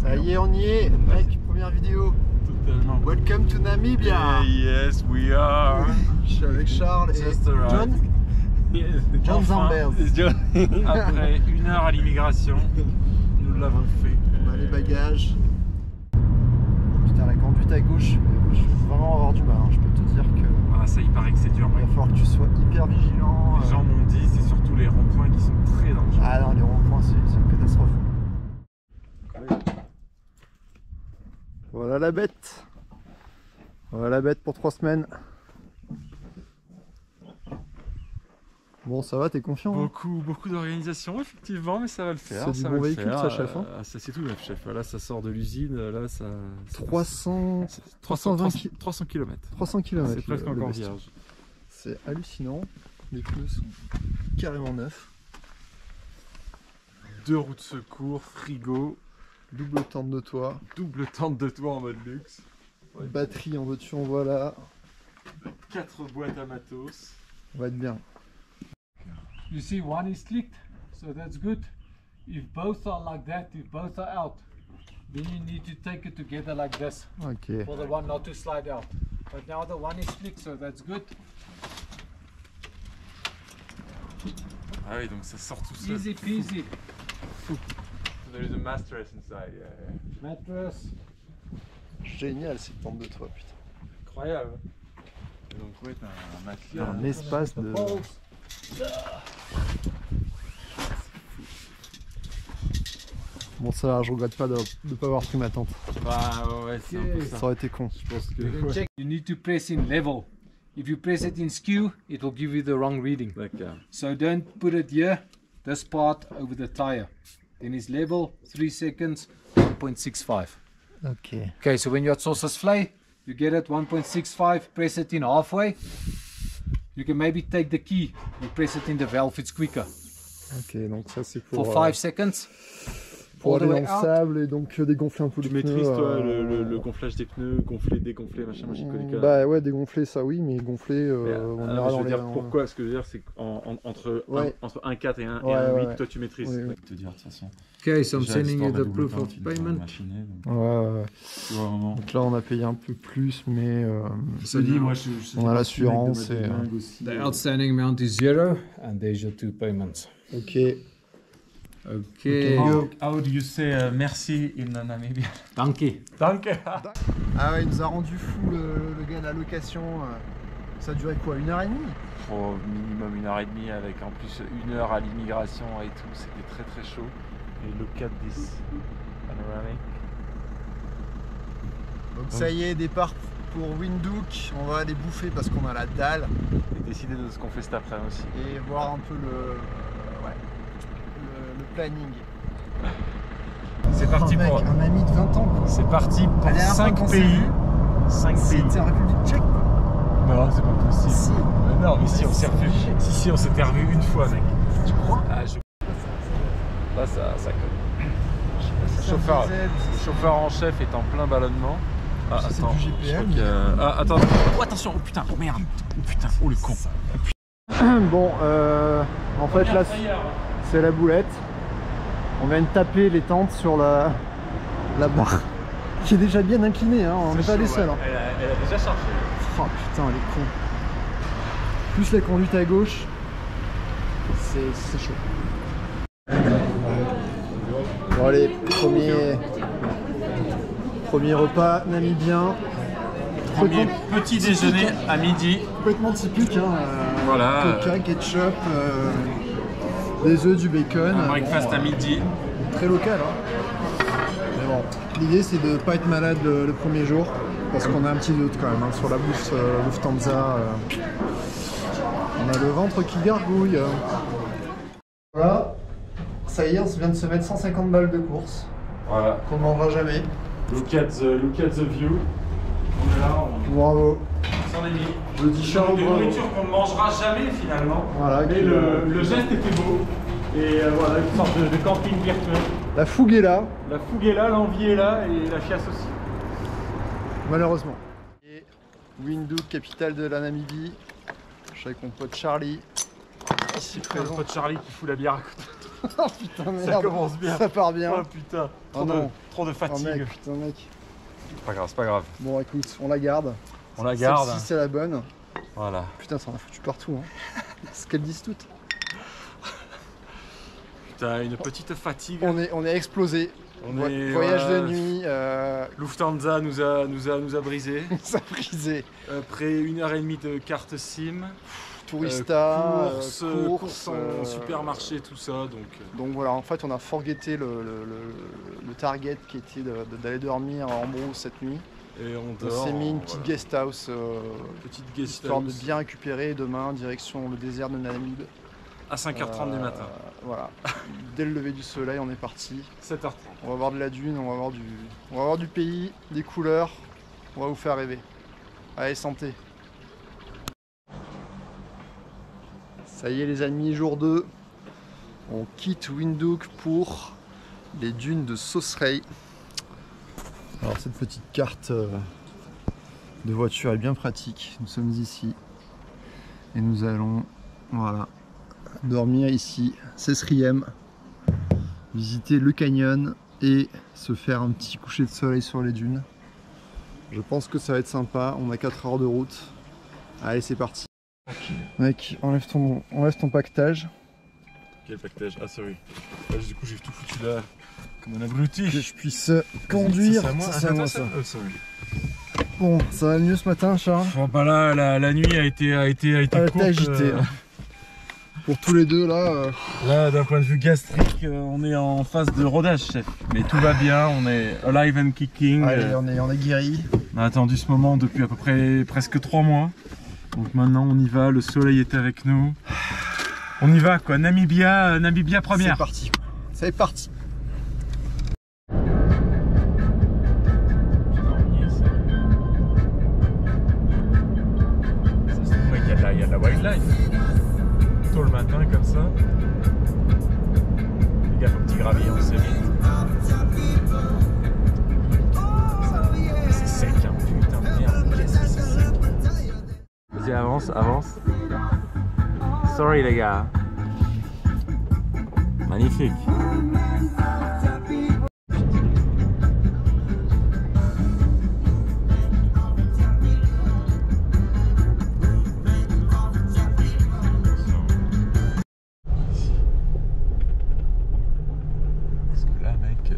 Ça y est, on y est, mec, première vidéo. Totalement. Welcome to Namibia. Yes, we are. Je suis avec Charles et John. John Zambers. Après 1 heure à l'immigration, nous l'avons fait. On a les bagages. Putain, la conduite à gauche, je vais vraiment avoir du mal, hein. Je peux te dire que... Ah, ça, il paraît que c'est dur, il mec. va falloir que tu sois hyper vigilant. Les gens m'ont dit, c'est surtout les ronds-points qui sont très dangereux. Ah non, les ronds-points, c'est une catastrophe. Voilà la bête. Voilà la bête pour 3 semaines. Bon, ça va, t'es confiant? Beaucoup d'organisation, effectivement, mais ça va le faire. C'est du bon véhicule, ça, chef, hein? Ça, c'est tout neuf, chef. Là, ça sort de l'usine. Là, ça. 300 km. 300 km. C'est presque encore vierge. C'est hallucinant. Les pneus sont carrément neufs. 2 roues de secours, frigo. Double tente de toit. Double tente de toit en mode luxe. Ouais. Batterie en veux-tu en voilà. 4 boîtes à matos. On va être bien. You see, one is clicked, so that's good. If both are like that, if both are out, then you need to take it together like this Ok. for the one not to slide out. But now the one is clicked, so that's good. Ah oui, donc ça sort tout seul. Easy peasy. There is a mattress inside. Yeah. Mattress. Génial cette tente de toit, putain. Incroyable. Et donc ouais, t'as un matelas. Un espace de... Bon ça va, je regrette pas de ne pas avoir pris ma tente. Bah ouais, c'est un peu ça. Ça aurait été con. Je pense que... You check. You need to press in level. If you press it in skew, it will give you the wrong reading. D'accord. So don't put it here, this part over the tire. Then it's level, 3 seconds, 1.65. Ok. Okay, so when your saucers flay, you get it 1.65, press it in halfway. You can maybe take the key and press it in the valve, it's quicker. Ok, donc ça c'est For pour... 5 seconds. pour all the aller way dans le out. sable et donc dégonfler un peu les Tu pneus. maîtrises toi le gonflage des pneus, gonfler, dégonfler, machin, moi j'y connais que... Bah ouais, dégonfler ça oui, mais gonfler, on ira je dans veux les... dire pourquoi, ce que je veux dire c'est qu'entre Ouais. entre 1.4 et 1.8, Ouais. toi tu maîtrises. Oui, oui. Te dire de toute façon. Okay, so I'm Déjà, sending you l'histoire de the la proof double of tente, il faut payment. machiner, donc, Ouais. tu vois, vraiment. Donc là on a payé un peu plus, mais Je te dis, moi je on a l'assurance et... The outstanding amount is 0, and there's your 2 payments. Ok. Okay. How do you say merci in Namibia? Danke. Danke. Ah ouais, il nous a rendu fou le gars de la location. Ça a duré quoi, 1h30? Oh, minimum 1h30 avec en plus 1 heure à l'immigration et tout, c'était très très chaud. Et le 4-10 panoramique. Donc ça y est, départ pour Windhoek. On va aller bouffer parce qu'on a la dalle. Et décider de ce qu'on fait cet après-midi aussi. Et voir un peu le planning. C'est parti Oh, mec, pour... un ami de 20 ans quoi. C'est parti pour La dernière fois 5 qu'on s'est pays. vu, 5 pays. C'était en République tchèque quoi. Non, c'est pas possible. Si. Non, mais si on s'est revu. Si, on s'était revu une fois, mec. Tu crois? Ah, là, ça colle. Si Le ça me disait, chauffeur en chef est en plein ballonnement. Ah, c'est attends. du GPM. Ah, attends. Oh, attention. Oh putain. Oh merde. Oh putain. Oh le con. Bon, en fait là c'est la boulette. On vient de taper les tentes sur la barre qui est déjà bien inclinée, hein. On n'est pas les seuls. Hein. Elle a déjà chargé. Oh putain, elle est con. Plus la conduite à gauche, c'est chaud. Bon allez, premier repas namibien. Premier petit déjeuner à midi. Complètement typique, hein. Voilà. Coca, ketchup, des œufs, du bacon. Un breakfast à midi. Très local, hein. Mais bon, l'idée c'est de ne pas être malade le premier jour, parce qu'on a un petit doute quand même, hein, sur la bouffe Lufthansa. On a le ventre qui gargouille. Voilà, ça y est, on vient de se mettre 150 balles de course, Voilà. qu'on ne mangera jamais. Look at the view. On est là, Bravo. on s'en est mis. Je dis Charles, Des bravo. nourritures qu'on ne mangera jamais finalement. Voilà, Mais le geste était beau. Et voilà, une sorte de camping virtuel. la fougue est là, La fougue est là, l'envie est là et la chiasse aussi. malheureusement. Et Windhoek, capitale de la Namibie. Je suis avec mon pote Charlie, ici Un présent. pote Charlie qui fout la bière à côté. Oh putain, merde. Ça commence bien. Ça part bien. Oh putain, trop de Oh fatigue. mec, putain mec. C'est pas grave, c'est pas grave. Bon écoute, on la garde. On la garde. Celle-ci c'est la bonne. Voilà. Putain, ça en a foutu partout. Hein. C'est ce qu'elles disent toutes. Putain, une petite fatigue. On est explosé. Voyage de nuit. Lufthansa nous a brisé. Ça a brisé. Après 1h30 de carte SIM. Tourista, course en supermarché, tout ça. Donc voilà, en fait on a forgetté le target qui était d'aller dormir en Brousse cette nuit. Et on s'est mis une petite guest house, histoire de bien récupérer. Demain, direction le désert de Namib. À 5h30 du matin. Voilà. Dès le lever du soleil, on est parti. 7h30. On va voir de la dune, on va voir du pays, des couleurs. On va vous faire rêver. Allez, santé. Ça y est les amis, jour 2. On quitte Windhoek pour les dunes de Sosrey. Alors cette petite carte de voiture est bien pratique. Nous sommes ici et nous allons dormir ici, Sesriem, visiter le canyon et se faire un petit coucher de soleil sur les dunes. Je pense que ça va être sympa, on a 4 heures de route. Allez, c'est parti. Mec, enlève ton pactage. Quel pactage? Ah sorry. Là, du coup j'ai tout foutu là comme un abruti. Que je puisse conduire. C'est à moi ça. Oh, sorry. Bon, ça va mieux ce matin, Charles? Bon bah là la nuit a été courte. Agitée. Pour tous les deux là. Là d'un point de vue gastrique, on est en phase de rodage chef. Mais tout va bien, on est alive and kicking. Allez, on est guéri. On a attendu ce moment depuis à peu près presque 3 mois. Donc maintenant on y va, le soleil est avec nous. On y va quoi, Namibia première. C'est parti. C'est parti. Il y a de la wildlife. Tôt le matin comme ça. Les gars, au petit gravier, on s'est mis. C'est sec, hein. Putain de merde. Qu'est-ce que c'est sec. Vas-y, avance. Sorry les gars. Magnifique.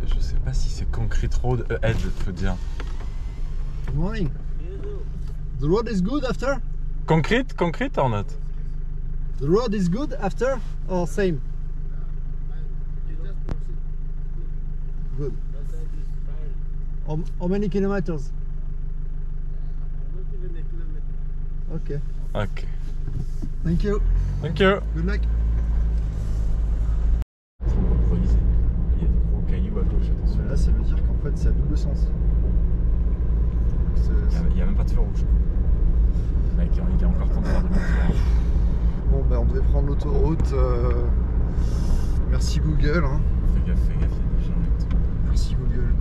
Je sais pas si c'est Concrete Road ahead, faut dire. Good morning. The road is good after? Concrete or not? The road is good after or same? Good. How many kilometers? Okay. Ok. Thank you. Thank you. Good luck. Il y a des gros cailloux à gauche, attention. Là, ça veut dire qu'en fait, c'est à double sens. Il n'y a même pas de feu rouge. Mec, il y a encore temps de faire de l'autre. Bon, ben on devait prendre l'autoroute. Merci Google. Hein. Fais gaffe, il y a des gens et tout. Merci Google.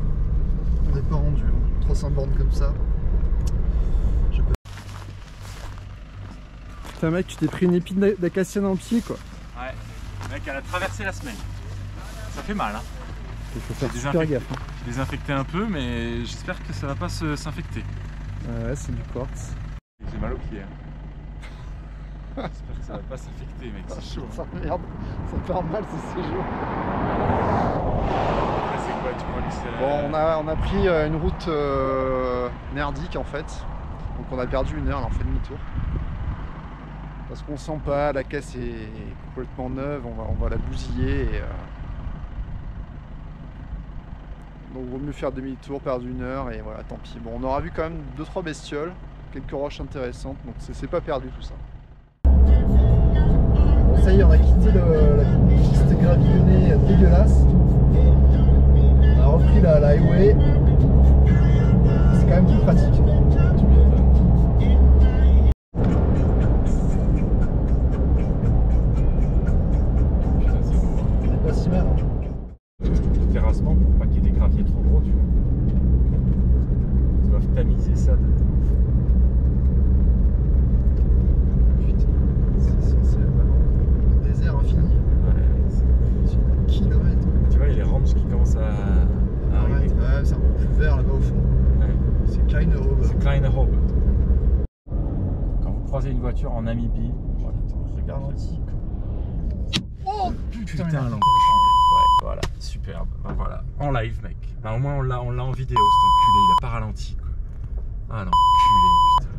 On n'est pas rendu. 300 bornes comme ça. Putain, mec, tu t'es pris une épine d'acacia dans le pied, quoi. Ouais, mec, elle a traversé la semaine. Ça fait mal, hein. Il faut faire super gaffe. Hein. J'ai désinfecté un peu, mais j'espère que ça va pas s'infecter. Ouais, c'est du quartz. J'ai mal au pied. J'espère que ça va pas s'infecter, mec, c'est chaud. Ça merde, ça fait mal ce séjour. Après, c'est quoi, tu vois, Bon, on a pris une route merdique en fait. Donc on a perdu 1 heure, là on fait demi-tour. Parce qu'on sent pas, la caisse est complètement neuve, on va la bousiller. Et, donc il vaut mieux faire demi-tour, perdre 1 heure et voilà, tant pis. Bon, on aura vu quand même 2-3 bestioles, quelques roches intéressantes, donc c'est pas perdu tout ça. Bon, ça y est, on a quitté la piste gravillonnée dégueulasse. On a repris la highway. C'est quand même plus pratique. C'est pas si mal. Terrassement pour pas qu'il y ait des graviers trop gros, tu vois. Ils doivent tamiser ça de ouf. Putain, c'est vraiment un désert infini. Ouais, c'est Kleine Hobbit. Quand vous croisez une voiture en Namibie, voilà, attends, je regarde Ralenti. Oh putain, l'enculé. Ouais, voilà, superbe. Ben voilà, en live, mec. Ben au moins on l'a en vidéo, cet enculé. Il a pas ralenti, quoi. Ah l'enculé, putain.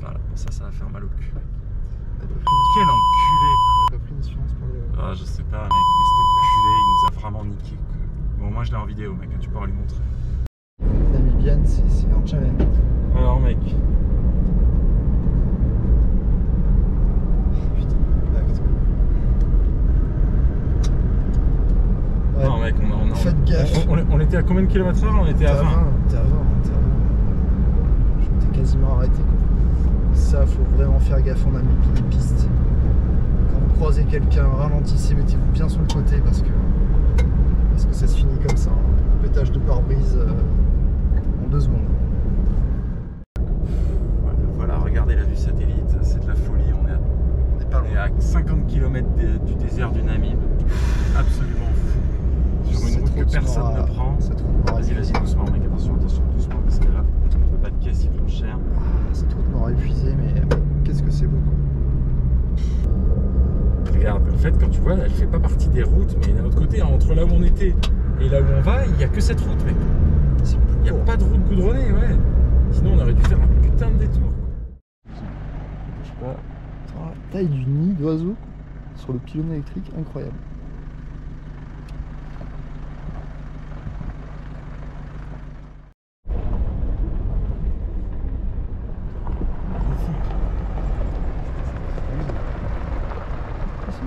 Voilà, ça va faire mal au cul, mec. Quel enculé, quoi. T'as pris une assurance pour le... Ah, je sais pas, mec, mais cet enculé, il nous a vraiment niqué, quoi. Bon, moi je l'ai en vidéo, mec, tu pourras lui montrer. Namibienne, c'est un challenge. Alors, mec. Putain, acte. Ouais. Non, mec, Faites gaffe. on était à combien de kilomètres heure? On était à 20. T'es à 20. Je m'étais quasiment arrêté, quoi. Ça, faut vraiment faire gaffe en Namibie, les pistes. Quand vous croisez quelqu'un, ralentissez, mettez-vous bien sur le côté parce que ça se finit comme ça. Hein. Pétage de pare-brise en 2 secondes. Voilà, regardez la vue satellite, c'est de la folie. On est à 50 km du désert du Namib. Absolument fou. Sur une route que personne ne prend. Vas-y, doucement, mec, attention, doucement, parce que là, pas de caisse, il prend cher. Cette route m'aura épuisé, mais qu'est-ce que c'est beau, quoi. Regarde, en fait, quand tu vois, elle fait pas partie des routes, mais d'un autre côté, entre là où on était et là où on va, il n'y a que cette route, mec. Il n'y a pas de route goudronnée, ouais. Sinon, on aurait dû faire un putain de détour. Je sais pas. La taille du nid d'oiseau sur le pylône électrique, incroyable.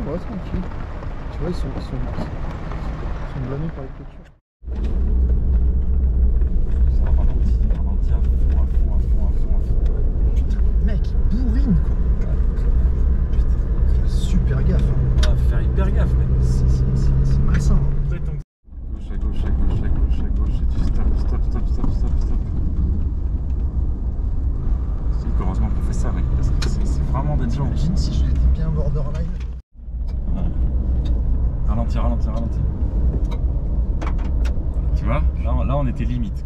Ouais, tranquille. Tu vois, ils sont blâmés par les clôtures. Ça ralentit à fond. Putain, mec, il bourrine, quoi. Putain, super gaffe. Hein. On va faire hyper gaffe, mec. C'est malsain. Hein. Gauche, et tu stop. Heureusement qu'on fait ça, mec, parce que c'est vraiment dangereux. Imagine si je l'étais bien borderline. Ralentis. Tu vois, là on était limite.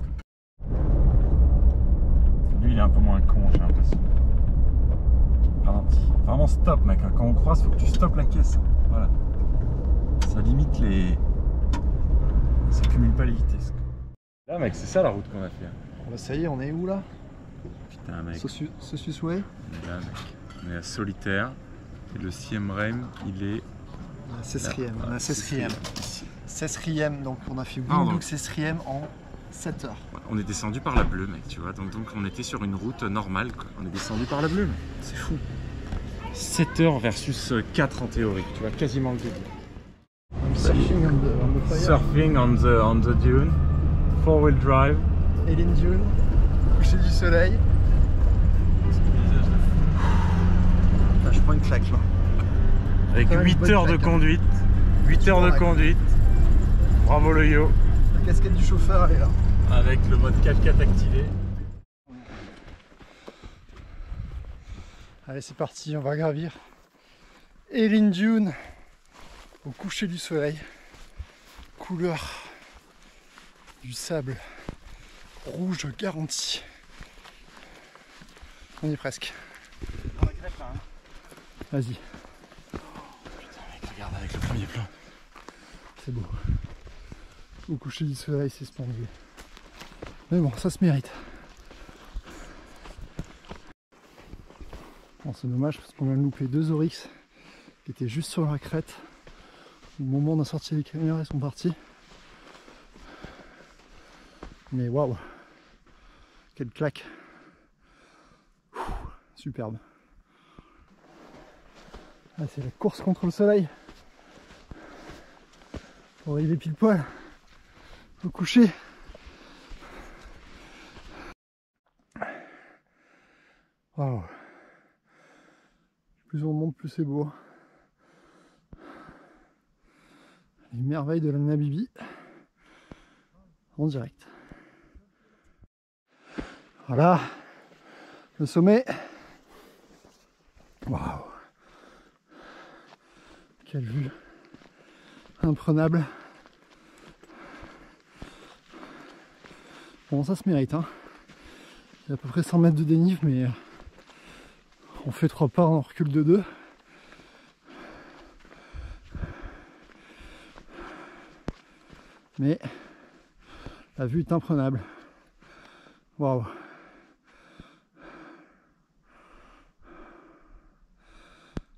Lui il est un peu moins con, j'ai l'impression. Ralentis. Vraiment stop, mec. Quand on croise, faut que tu stoppes la caisse. Voilà. Ça limite les. Ça cumule pas les vitesses. Là, mec, c'est ça la route qu'on a fait. Bah, ça y est, on est où là? Putain, mec. Sosusway. Là, mec. On est à Solitaire. Et le Siem Reim, il est. Sesriem, on a Sesriem. Sesriem, donc on a fait Pardon. Windhoek Sesriem en 7 heures. On est descendu par la bleue, mec, tu vois. Donc on était sur une route normale, quoi. On est descendu par la bleue. C'est fou. 7 heures versus 4 en théorie, tu vois, quasiment le double. Surfing on the fire. Surfing on the dune, 4-wheel drive. Hélène Dune, coucher du soleil. Là, je prends une claque là. Avec 8 heures de conduite. 8 heures de conduite. Bravo le yo. La casquette du chauffeur elle est là. Avec le mode 4x4 activé. Allez, c'est parti, on va gravir Hélène Dune au coucher du soleil. Couleur du sable rouge garanti. On y est presque. Vas-y. Regarde avec le premier plan. C'est beau. Au coucher du soleil, c'est splendide. Mais bon, ça se mérite. Bon, c'est dommage parce qu'on a loupé 2 oryx qui étaient juste sur la crête. Au moment où on a sorti les caméras, ils sont partis. Mais waouh, quelle claque. Superbe. Ah, c'est la course contre le soleil. Pour arriver pile poil au coucher. Waouh. Plus on monte, plus c'est beau. Les merveilles de la Namibie en direct. Voilà le sommet. Waouh. Quelle vue imprenable. Bon, ça se mérite, hein. Il y a à peu près 100 mètres de dénive, mais on fait 3 pas, on recule de 2. Mais la vue est imprenable. Waouh!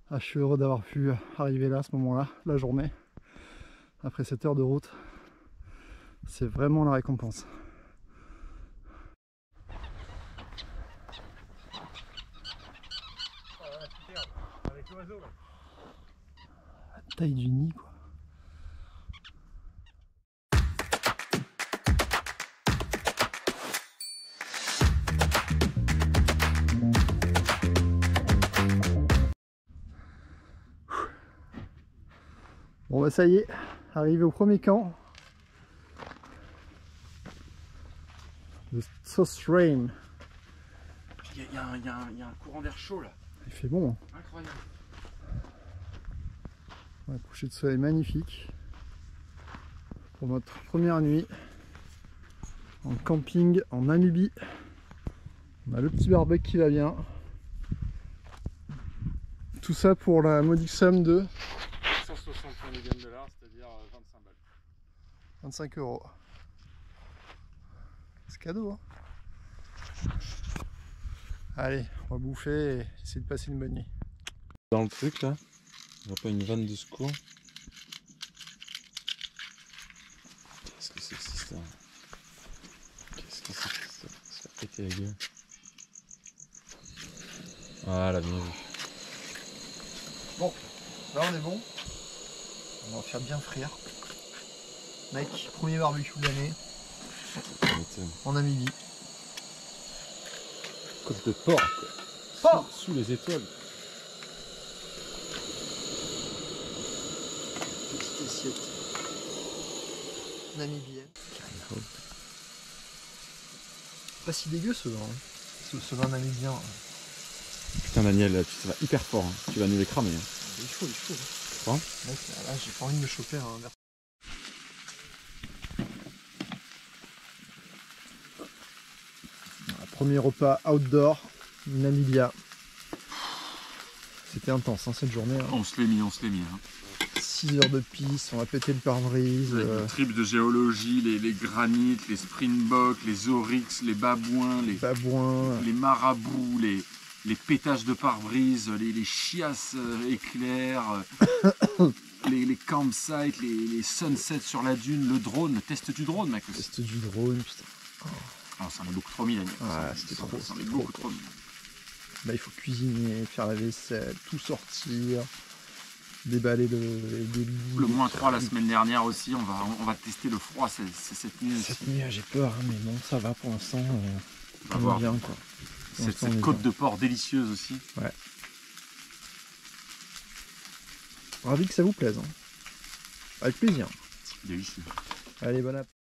Ah, je suis heureux d'avoir pu arriver là à ce moment-là, la journée. Après 7 heures de route, c'est vraiment la récompense. La taille du nid, quoi. Bon bah ça y est, arrivé au premier camp. Le Southern. Il y a un courant d'air chaud là. Il fait bon. Hein. Incroyable. Un coucher de soleil magnifique. Pour notre première nuit en camping en Namibie. On a le petit barbecue qui va bien. Tout ça pour la modique somme de 160 millions de dollars, c'est-à-dire 25 balles. 25 €. C'est cadeau, hein. Allez, on va bouffer et essayer de passer une bonne nuit. Dans le truc là, on voit pas une vanne de secours. Qu'est-ce que c'est que cette histoire? Qu'est-ce que c'est que cette histoire? Ça va péter la gueule. Voilà, bien vu. Bon, là on est bon. On va faire bien frire. Mec, premier barbecue de l'année en Namibie. Côte de porc quoi. Porc sous les étoiles. Petite assiette namibienne. Pas si dégueu ce vin, hein. Ce vin namibien. Putain Daniel, là, ça va hyper fort, hein. Tu vas nous les cramer. Hein. Il est chaud, il est chaud. Tu crois? Mec, là j'ai pas envie de me choper un verre. Premier repas outdoor, Namibia. C'était intense hein, cette journée. Hein. On se l'est mis. Hein. 6 heures de piste, on a pété le pare-brise. Les tripes de géologie, les granites, les springboks, les oryx, les babouins, les marabouts, les pétages de pare-brise, les chiasses éclairs, les campsites, les sunsets sur la dune, le drone, le test du drone, mec. Le test du drone, putain. Oh, ça en est beaucoup trop mis, Daniel. Ah, c'était trop. Ça en est beaucoup trop mis. Là, il faut cuisiner, faire la vaisselle, tout sortir, déballer des lits. Le moins 3 la semaine dernière aussi, on va tester le froid cette nuit. Cette nuit, j'ai peur, hein, mais bon, ça va pour l'instant. On va bien, quoi. Cette côte de porc délicieuse aussi. Ouais. Ravi que ça vous plaise. Hein. Avec plaisir. Délicieux. Allez, bon app.